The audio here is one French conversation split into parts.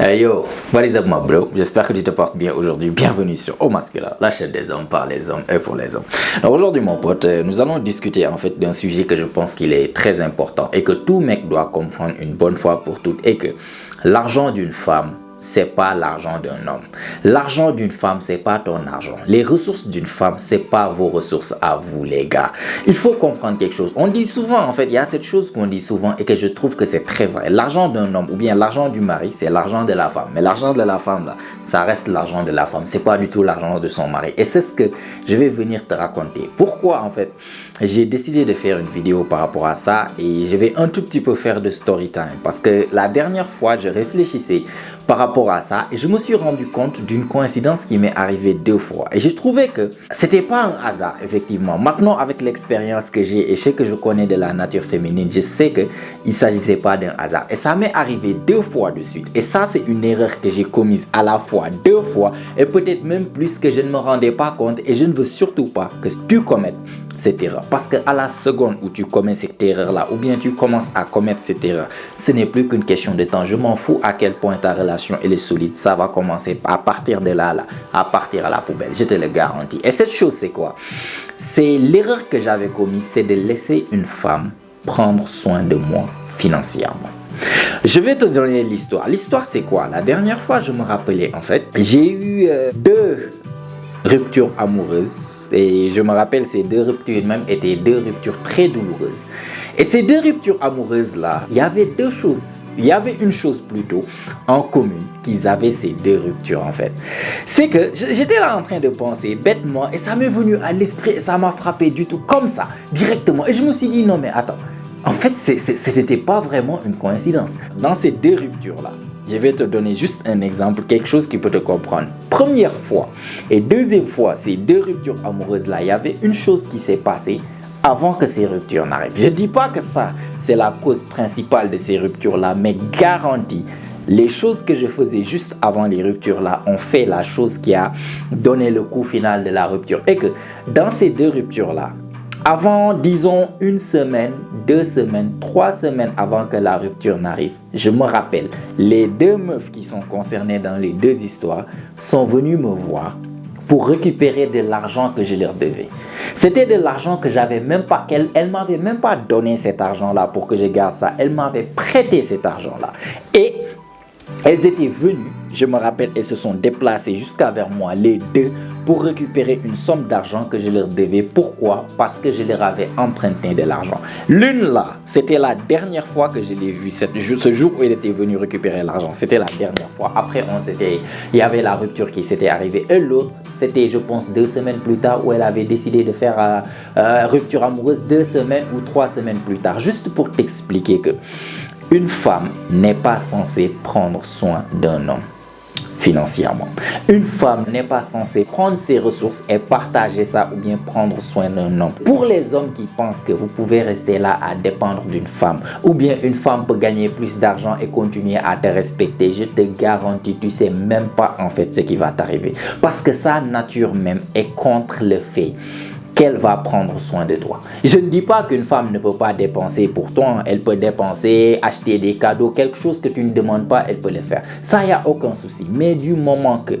Hey yo, what is up my bro? J'espère que tu te portes bien aujourd'hui. Bienvenue sur Au Masculin, la chaîne des hommes par les hommes et pour les hommes. Alors aujourd'hui mon pote, nous allons discuter en fait d'un sujet que je pense qu'il est très important et que tout mec doit comprendre une bonne fois pour toutes, et que l'argent d'une femme, c'est pas l'argent d'un homme. L'argent d'une femme, c'est pas ton argent. Les ressources d'une femme, c'est pas vos ressources à vous, les gars. Il faut comprendre quelque chose. On dit souvent, en fait, il y a cette chose qu'on dit souvent et que je trouve que c'est très vrai. L'argent d'un homme ou bien l'argent du mari, c'est l'argent de la femme. Mais l'argent de la femme, là, ça reste l'argent de la femme. C'est pas du tout l'argent de son mari. Et c'est ce que je vais venir te raconter. Pourquoi, en fait, j'ai décidé de faire une vidéo par rapport à ça, et je vais un tout petit peu faire de story time. Parce que la dernière fois, je réfléchissais par rapport à ça et je me suis rendu compte d'une coïncidence qui m'est arrivée 2 fois. Et j'ai trouvé que c'était pas un hasard, effectivement. Maintenant, avec l'expérience que j'ai et ce que je connais de la nature féminine, je sais qu'il ne s'agissait pas d'un hasard. Et ça m'est arrivé 2 fois de suite. Et ça, c'est une erreur que j'ai commise à la fois 2 fois et peut-être même plus, que je ne me rendais pas compte. Et je ne veux surtout pas que tu commettes cette erreur. Parce que à la seconde où tu commets cette erreur-là, ou bien tu commences à commettre cette erreur, ce n'est plus qu'une question de temps. Je m'en fous à quel point ta relation elle est solide. Ça va commencer à partir de là, à partir à la poubelle. Je te le garantis. Et cette chose, c'est quoi? C'est l'erreur que j'avais commise, c'est de laisser une femme prendre soin de moi financièrement. Je vais te donner l'histoire. L'histoire, c'est quoi? La dernière fois, je me rappelais, en fait, j'ai eu 2 ruptures amoureuses. Et je me rappelle, ces 2 ruptures même étaient 2 ruptures très douloureuses. Et ces 2 ruptures amoureuses-là, il y avait 2 choses. Il y avait une chose plutôt en commune qu'ils avaient, ces 2 ruptures en fait. C'est que j'étais là en train de penser bêtement et ça m'est venu à l'esprit et ça m'a frappé du tout comme ça, directement. Et je me suis dit non mais attends, en fait ce n'était pas vraiment une coïncidence. Dans ces 2 ruptures-là, je vais te donner juste un exemple, quelque chose qui peut te comprendre. Première fois et deuxième fois, ces 2 ruptures amoureuses-là, il y avait une chose qui s'est passée avant que ces ruptures n'arrivent. Je ne dis pas que ça, c'est la cause principale de ces ruptures-là, mais garantie, les choses que je faisais juste avant les ruptures-là ont fait la chose qui a donné le coup final de la rupture. Et que dans ces 2 ruptures-là, avant, disons, 1 semaine, 2 semaines, 3 semaines avant que la rupture n'arrive, je me rappelle, les 2 meufs qui sont concernées dans les 2 histoires sont venues me voir pour récupérer de l'argent que je leur devais. C'était de l'argent que j'avais même pas, elles ne m'avaient même pas donné cet argent-là pour que je garde ça. Elles m'avaient prêté cet argent-là. Et elles étaient venues, je me rappelle, elles se sont déplacées jusqu'à vers moi, les 2, pour récupérer une somme d'argent que je leur devais. Pourquoi? Parce que je leur avais emprunté de l'argent. L'une là, c'était la dernière fois que je l'ai vue, ce jour où elle était venue récupérer l'argent. C'était la dernière fois. Après, il y avait la rupture qui s'était arrivée. Et l'autre, c'était, je pense, 2 semaines plus tard, où elle avait décidé de faire rupture amoureuse 2 semaines ou 3 semaines plus tard. Juste pour t'expliquer que une femme n'est pas censée prendre soin d'un homme financièrement. Une femme n'est pas censée prendre ses ressources et partager ça ou bien prendre soin d'un homme. Pour les hommes qui pensent que vous pouvez rester là à dépendre d'une femme, ou bien une femme peut gagner plus d'argent et continuer à te respecter, je te garantis, tu sais même pas en fait ce qui va t'arriver. Parce que sa nature même est contre le fait qu'elle va prendre soin de toi. Je ne dis pas qu'une femme ne peut pas dépenser pour toi. Elle peut dépenser, acheter des cadeaux, quelque chose que tu ne demandes pas, elle peut le faire. Ça, il n'y a aucun souci. Mais du moment que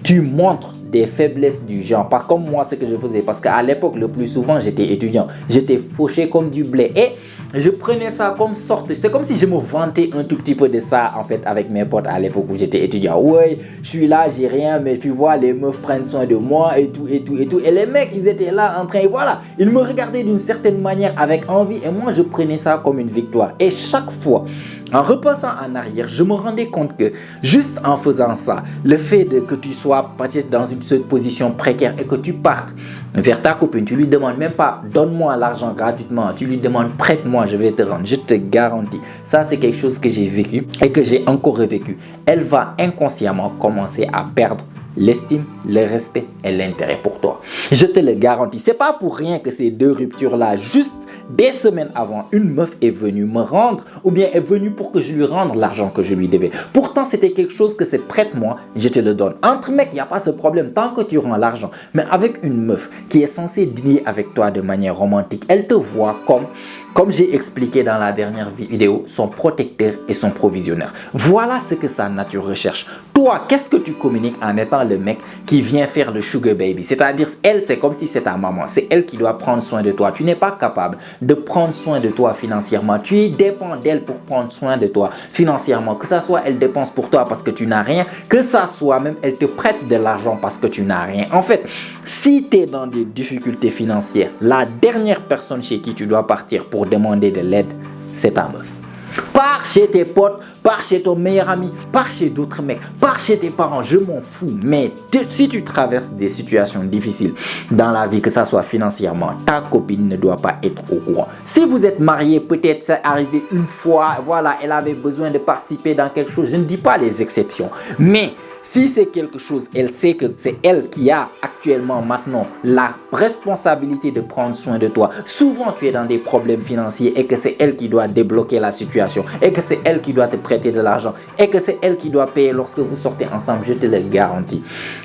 tu montres des faiblesses du genre, pas comme moi, ce que je faisais, parce qu'à l'époque, le plus souvent, j'étais étudiant. J'étais fauché comme du blé. Et je prenais ça comme sorte. C'est comme si je me vantais un tout petit peu de ça, en fait, avec mes potes à l'époque où j'étais étudiant. Ouais, je suis là, j'ai rien, mais tu vois, les meufs prennent soin de moi et tout, et tout, et tout. Et les mecs, ils étaient là en train, voilà, ils me regardaient d'une certaine manière avec envie. Et moi, je prenais ça comme une victoire. Et chaque fois, en repassant en arrière, je me rendais compte que juste en faisant ça, le fait que tu sois peut-être dans une position précaire et que tu partes vers ta copine, tu lui demandes même pas donne-moi l'argent gratuitement, tu lui demandes prête-moi, je vais te rendre, je te garantis. Ça, c'est quelque chose que j'ai vécu et que j'ai encore revécu. Elle va inconsciemment commencer à perdre l'estime, le respect et l'intérêt pour toi. Je te le garantis. C'est pas pour rien que ces 2 ruptures-là, juste des semaines avant, une meuf est venue me rendre, ou bien est venue pour que je lui rende l'argent que je lui devais. Pourtant, c'était quelque chose que c'est prête-moi, je te le donne. Entre mecs, il n'y a pas ce problème tant que tu rends l'argent. Mais avec une meuf qui est censée dîner avec toi de manière romantique, elle te voit comme comme j'ai expliqué dans la dernière vidéo, son protecteur et son provisionneur. Voilà ce que sa nature recherche. Toi, qu'est-ce que tu communiques en étant le mec qui vient faire le sugar baby? C'est-à-dire, elle, c'est comme si c'est ta maman. C'est elle qui doit prendre soin de toi. Tu n'es pas capable de prendre soin de toi financièrement. Tu dépends d'elle pour prendre soin de toi financièrement. Que ça soit, elle dépense pour toi parce que tu n'as rien. Que ça soit, même, elle te prête de l'argent parce que tu n'as rien. En fait, si tu es dans des difficultés financières, la dernière personne chez qui tu dois partir pour demander de l'aide, c'est ta meuf. Pars chez tes potes, pars chez ton meilleur ami, pars chez d'autres mecs, pars chez tes parents, je m'en fous. Mais si tu traverses des situations difficiles dans la vie, que ça soit financièrement, ta copine ne doit pas être au courant. Si vous êtes marié, peut-être c'est arrivé une fois, voilà, elle avait besoin de participer dans quelque chose. Je ne dis pas les exceptions, mais si c'est quelque chose, elle sait que c'est elle qui a actuellement maintenant la responsabilité de prendre soin de toi. Souvent, tu es dans des problèmes financiers et que c'est elle qui doit débloquer la situation et que c'est elle qui doit te prêter de l'argent et que c'est elle qui doit payer lorsque vous sortez ensemble. Je te le garantis.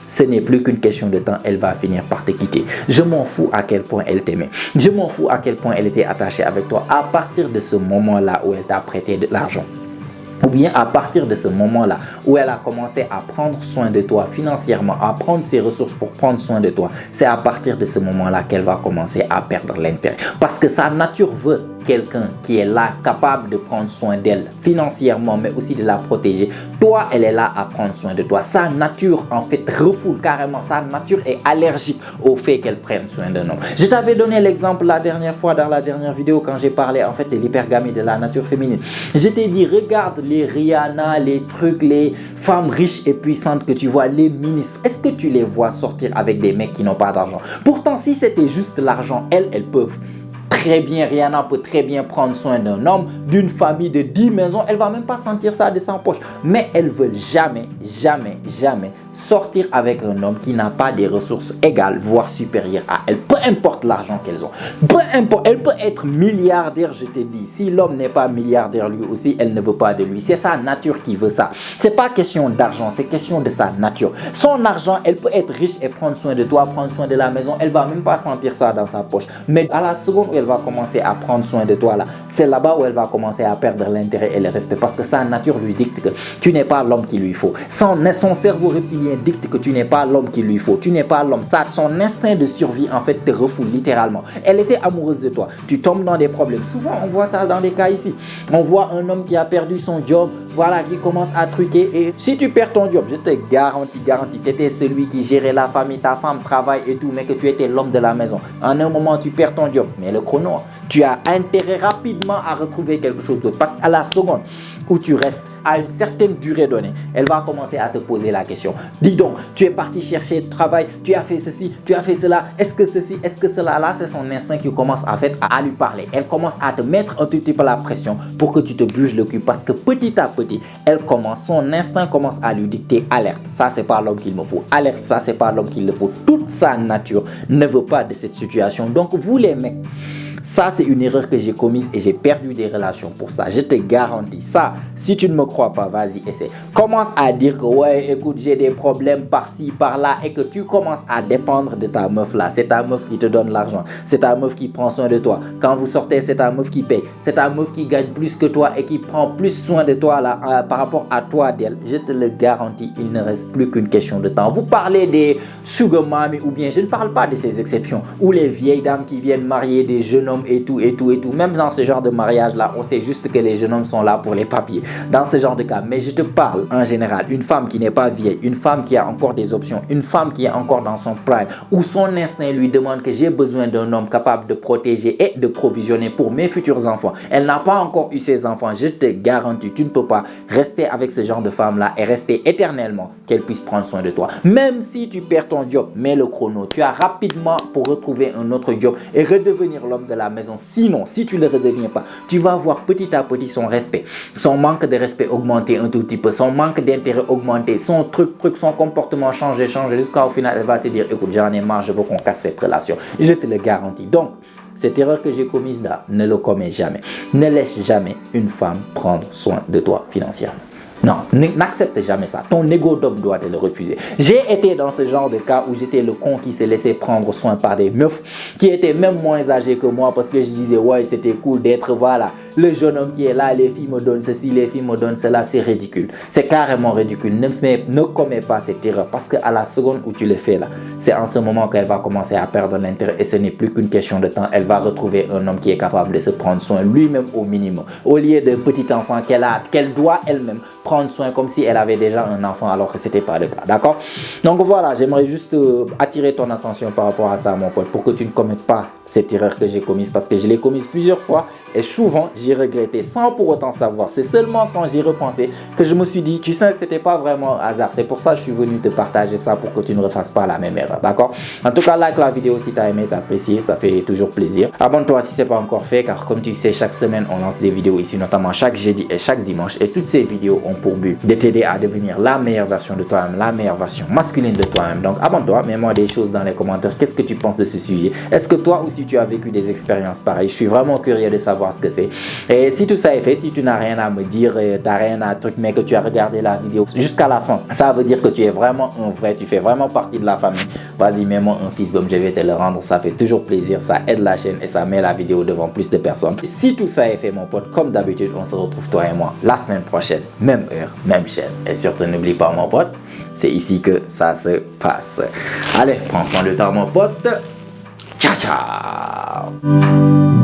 Ce n'est plus qu'une question de temps, elle va finir par te quitter. Je m'en fous à quel point elle t'aimait. Je m'en fous à quel point elle était attachée avec toi à partir de ce moment-là où elle t'a prêté de l'argent. Ou bien à partir de ce moment-là où elle a commencé à prendre soin de toi financièrement, à prendre ses ressources pour prendre soin de toi, c'est à partir de ce moment-là qu'elle va commencer à perdre l'intérêt. Parce que sa nature veut quelqu'un qui est là, capable de prendre soin d'elle financièrement, mais aussi de la protéger. Toi, elle est là à prendre soin de toi. Sa nature, en fait, refoule carrément. Sa nature est allergique au fait qu'elle prenne soin d'un homme. Je t'avais donné l'exemple la dernière fois dans la dernière vidéo quand j'ai parlé en fait de l'hypergamie de la nature féminine. Je t'ai dit, regarde les Rihanna, les trucs, les femmes riches et puissantes que tu vois, les ministres. Est-ce que tu les vois sortir avec des mecs qui n'ont pas d'argent? Pourtant, si c'était juste l'argent, elles peuvent très bien, Rihanna peut très bien prendre soin d'un homme, d'une famille de 10 maisons. Elle va même pas sentir ça de sa poche. Mais elles veulent jamais, jamais, jamais sortir avec un homme qui n'a pas des ressources égales, voire supérieures à elle. Peu importe l'argent qu'elles ont. Peu importe, elle peut être milliardaire, je te dis. Si l'homme n'est pas milliardaire lui aussi, elle ne veut pas de lui. C'est sa nature qui veut ça. C'est pas question d'argent, c'est question de sa nature. Son argent, elle peut être riche et prendre soin de toi, prendre soin de la maison. Elle va même pas sentir ça dans sa poche. Mais à la seconde où elle va commencer à prendre soin de toi là, c'est là-bas où elle va commencer à perdre l'intérêt et le respect parce que sa nature lui dicte que tu n'es pas l'homme qu'il lui faut. Son cerveau reptilien dicte que tu n'es pas l'homme qu'il lui faut. Tu n'es pas l'homme. Ça, son instinct de survie en fait te refoule littéralement. Elle était amoureuse de toi. Tu tombes dans des problèmes. Souvent on voit ça dans des cas ici. On voit un homme qui a perdu son job, voilà, qui commence à truquer et si tu perds ton job, je te garantis, tu étais celui qui gérait la famille, ta femme travaille et tout, mais que tu étais l'homme de la maison. En un moment, tu perds ton job. Mais le chrono, tu as intérêt rapidement à retrouver quelque chose d'autre. Parce qu'à la seconde où tu restes à une certaine durée donnée, elle va commencer à se poser la question. Dis donc, tu es parti chercher du travail, tu as fait ceci, tu as fait cela, est-ce que ceci, est-ce que cela? Là, c'est son instinct qui commence en fait à lui parler. Elle commence à te mettre un tout petit peu la pression pour que tu te bouges le cul parce que petit à petit, son instinct commence à lui dicter alerte. Ça, c'est pas l'homme qu'il me faut. Alerte, ça, c'est pas l'homme qu'il me faut. Toute sa nature ne veut pas de cette situation. Donc, vous les mecs, ça, c'est une erreur que j'ai commise et j'ai perdu des relations pour ça. Je te garantis ça. Si tu ne me crois pas, vas-y, essaie. Commence à dire que, ouais, écoute, j'ai des problèmes par-ci, par-là et que tu commences à dépendre de ta meuf là. C'est ta meuf qui te donne l'argent. C'est ta meuf qui prend soin de toi. Quand vous sortez, c'est ta meuf qui paye. C'est ta meuf qui gagne plus que toi et qui prend plus soin de toi là par rapport à toi d'elle. Je te le garantis, il ne reste plus qu'une question de temps. Vous parlez des sugar mommy ou bien, je ne parle pas de ces exceptions, ou les vieilles dames qui viennent marier des jeunes hommes et tout. Même dans ce genre de mariage-là, on sait juste que les jeunes hommes sont là pour les papiers. Dans ce genre de cas. Mais je te parle en général, une femme qui n'est pas vieille, une femme qui a encore des options, une femme qui est encore dans son prime, où son instinct lui demande que j'ai besoin d'un homme capable de protéger et de provisionner pour mes futurs enfants. Elle n'a pas encore eu ses enfants. Je te garantis, tu ne peux pas rester avec ce genre de femme-là et rester éternellement qu'elle puisse prendre soin de toi. Même si tu perds ton job, mets le chrono. Tu as rapidement pour retrouver un autre job et redevenir l'homme de la maison. Sinon, si tu ne le redeviens pas, tu vas voir petit à petit son respect, son manque de respect augmenter un tout petit peu, son manque d'intérêt augmenter, son son comportement changer jusqu'à au final, elle va te dire, écoute, j'en ai marre, je veux qu'on casse cette relation. Je te le garantis. Donc, cette erreur que j'ai commise là, ne le commets jamais. Ne laisse jamais une femme prendre soin de toi financièrement. Non, n'accepte jamais ça. Ton ego d'homme doit te le refuser. J'ai été dans ce genre de cas où j'étais le con qui s'est laissé prendre soin par des meufs qui étaient même moins âgées que moi parce que je disais ouais c'était cool d'être voilà le jeune homme qui est là, les filles me donnent ceci, les filles me donnent cela, c'est ridicule. C'est carrément ridicule. Ne commets pas cette erreur parce qu'à la seconde où tu le fais là, c'est en ce moment qu'elle va commencer à perdre l'intérêt et ce n'est plus qu'une question de temps. Elle va retrouver un homme qui est capable de se prendre soin lui-même au minimum. Au lieu de petit enfant qu'elle doit elle-même prendre soin comme si elle avait déjà un enfant alors que ce n'était pas le cas. D'accord? Donc voilà, j'aimerais juste attirer ton attention par rapport à ça mon pote pour que tu ne commettes pas cette erreur que j'ai commise parce que je l'ai commise plusieurs fois et souvent j'ai regretté sans pour autant savoir. C'est seulement quand j'y repensé que je me suis dit, tu sais, c'était pas vraiment hasard. C'est pour ça que je suis venu te partager ça pour que tu ne refasses pas la même erreur. D'accord? En tout cas, like la vidéo si tu as aimé, t'as apprécié. Ça fait toujours plaisir. Abonne-toi si ce n'est pas encore fait car comme tu sais, chaque semaine, on lance des vidéos ici, notamment chaque jeudi et chaque dimanche. Et toutes ces vidéos ont pour but de t'aider à devenir la meilleure version de toi-même, la meilleure version masculine de toi-même. Donc abonne-toi, mets-moi des choses dans les commentaires. Qu'est-ce que tu penses de ce sujet? Est-ce que toi aussi tu as vécu des expériences pareilles? Je suis vraiment curieux de savoir ce que c'est. Et si tout ça est fait, si tu n'as rien à me dire, tu n'as rien à truc, mais que tu as regardé la vidéo jusqu'à la fin, ça veut dire que tu es vraiment un vrai, tu fais vraiment partie de la famille. Vas-y, mets-moi un fils bump, je vais te le rendre. Ça fait toujours plaisir, ça aide la chaîne et ça met la vidéo devant plus de personnes. Si tout ça est fait, mon pote, comme d'habitude, on se retrouve toi et moi la semaine prochaine, même heure, même chaîne. Et surtout, n'oublie pas, mon pote, c'est ici que ça se passe. Allez, prends soin de toi, mon pote. Ciao, ciao.